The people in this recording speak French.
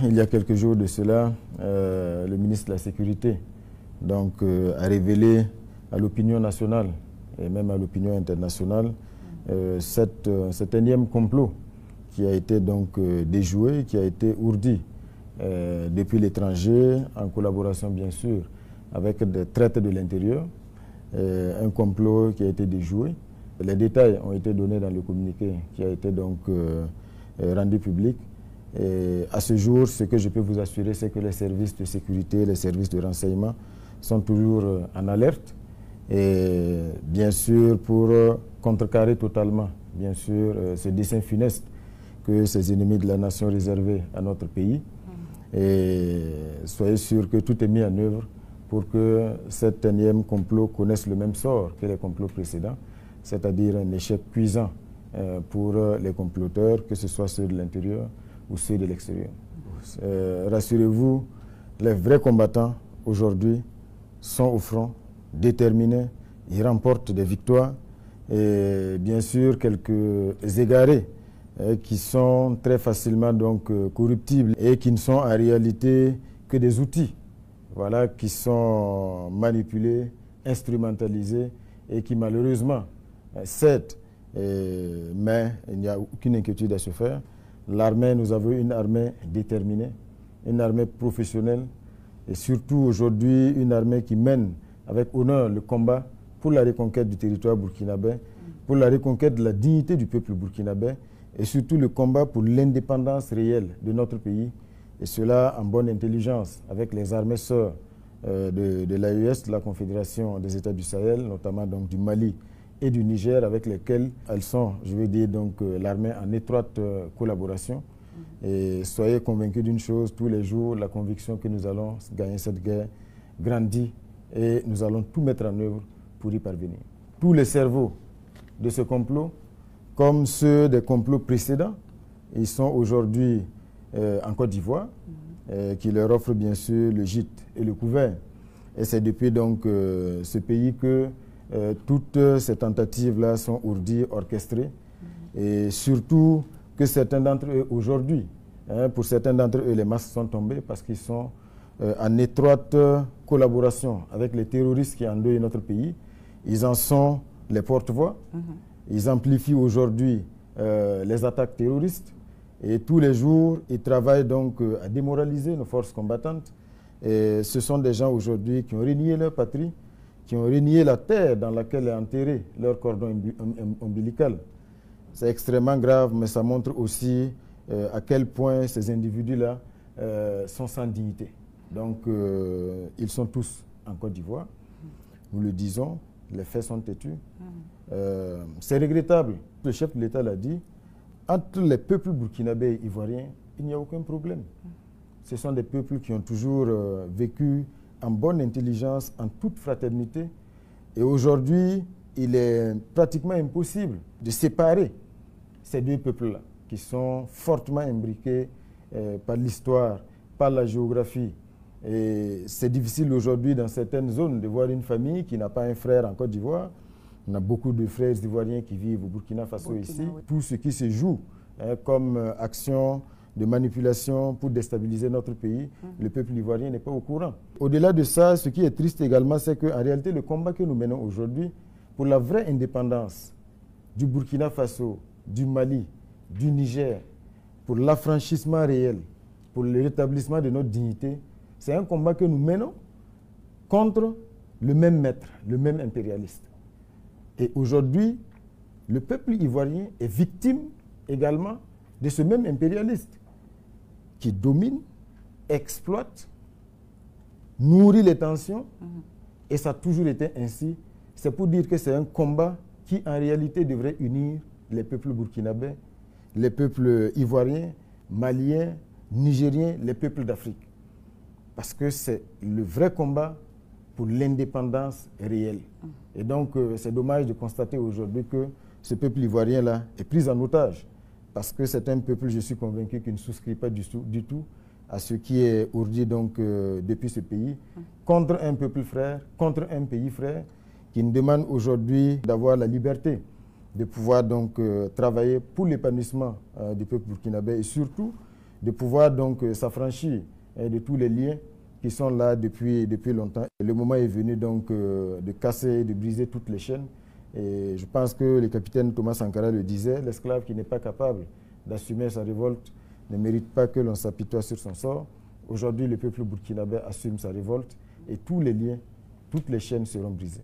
Il y a quelques jours de cela, le ministre de la Sécurité a révélé à l'opinion nationale et même à l'opinion internationale cet énième complot qui a été déjoué, qui a été ourdi depuis l'étranger, en collaboration bien sûr avec des traites de l'intérieur, un complot qui a été déjoué. Les détails ont été donnés dans le communiqué qui a été rendu public. Et à ce jour, ce que je peux vous assurer, c'est que les services de sécurité, les services de renseignement sont toujours en alerte. Et bien sûr, pour contrecarrer totalement, bien sûr, ce dessein funeste que ces ennemis de la nation réservaient à notre pays. Et soyez sûrs que tout est mis en œuvre pour que cet énième complot connaisse le même sort que les complots précédents, c'est-à-dire un échec cuisant pour les comploteurs, que ce soit ceux de l'intérieur ou ceux de l'extérieur. Rassurez-vous, les vrais combattants aujourd'hui sont au front, déterminés, ils remportent des victoires et bien sûr quelques égarés qui sont très facilement corruptibles et qui ne sont en réalité que des outils, voilà, qui sont manipulés, instrumentalisés et qui malheureusement cèdent. Mais il n'y a aucune inquiétude à se faire. L'armée, nous avons une armée déterminée, une armée professionnelle et surtout aujourd'hui une armée qui mène avec honneur le combat pour la reconquête du territoire burkinabé, pour la reconquête de la dignité du peuple burkinabé et surtout le combat pour l'indépendance réelle de notre pays. Et cela en bonne intelligence avec les armées sœurs de l'AES, de la Confédération des États du Sahel, notamment du Mali et du Niger, avec lesquels elles sont, je veux dire, l'armée en étroite collaboration. Et soyez convaincus d'une chose, tous les jours, la conviction que nous allons gagner cette guerre grandit et nous allons tout mettre en œuvre pour y parvenir. Tous les cerveaux de ce complot, comme ceux des complots précédents, ils sont aujourd'hui en Côte d'Ivoire, qui leur offre bien sûr le gîte et le couvert. Et c'est depuis ce pays que toutes ces tentatives-là sont ourdies, orchestrées, et surtout que certains d'entre eux aujourd'hui, pour certains d'entre eux, les masques sont tombés parce qu'ils sont en étroite collaboration avec les terroristes qui endeuillent notre pays. Ils en sont les porte-voix. Ils amplifient aujourd'hui les attaques terroristes et tous les jours, ils travaillent à démoraliser nos forces combattantes. Et ce sont des gens aujourd'hui qui ont renié leur patrie, qui ont renié la terre dans laquelle est enterré leur cordon ombilical. C'est extrêmement grave, mais ça montre aussi à quel point ces individus-là sont sans dignité. Ils sont tous en Côte d'Ivoire. Nous le disons, les faits sont têtus. C'est regrettable. Le chef de l'État l'a dit, entre les peuples burkinabés et ivoiriens, il n'y a aucun problème. Ce sont des peuples qui ont toujours vécu en bonne intelligence, en toute fraternité. Et aujourd'hui, il est pratiquement impossible de séparer ces deux peuples-là, qui sont fortement imbriqués par l'histoire, par la géographie. Et c'est difficile aujourd'hui, dans certaines zones, de voir une famille qui n'a pas un frère en Côte d'Ivoire. On a beaucoup de frères ivoiriens qui vivent au Burkina Faso ici. Oui. Tout ce qui se joue comme action de manipulation pour déstabiliser notre pays, le peuple ivoirien n'est pas au courant. Au-delà de ça, ce qui est triste également, c'est qu'en réalité, le combat que nous menons aujourd'hui pour la vraie indépendance du Burkina Faso, du Mali, du Niger, pour l'affranchissement réel, pour le rétablissement de notre dignité, c'est un combat que nous menons contre le même maître, le même impérialiste. Et aujourd'hui, le peuple ivoirien est victime également de ce même impérialiste qui domine, exploite, nourrit les tensions, et ça a toujours été ainsi. C'est pour dire que c'est un combat qui en réalité devrait unir les peuples burkinabés, les peuples ivoiriens, maliens, nigériens, les peuples d'Afrique. Parce que c'est le vrai combat pour l'indépendance réelle. Et c'est dommage de constater aujourd'hui que ce peuple ivoirien-là est pris en otage. Parce que c'est un peuple, je suis convaincu, qui ne souscrit pas du tout à ce qui est ourdi depuis ce pays, contre un peuple frère, contre un pays frère, qui nous demande aujourd'hui d'avoir la liberté de pouvoir travailler pour l'épanouissement du peuple burkinabé et surtout de pouvoir donc s'affranchir de tous les liens qui sont là depuis longtemps. Le moment est venu donc de casser, de briser toutes les chaînes. Et je pense que le capitaine Thomas Sankara le disait, l'esclave qui n'est pas capable d'assumer sa révolte ne mérite pas que l'on s'apitoie sur son sort. Aujourd'hui, le peuple burkinabé assume sa révolte et tous les liens, toutes les chaînes seront brisées.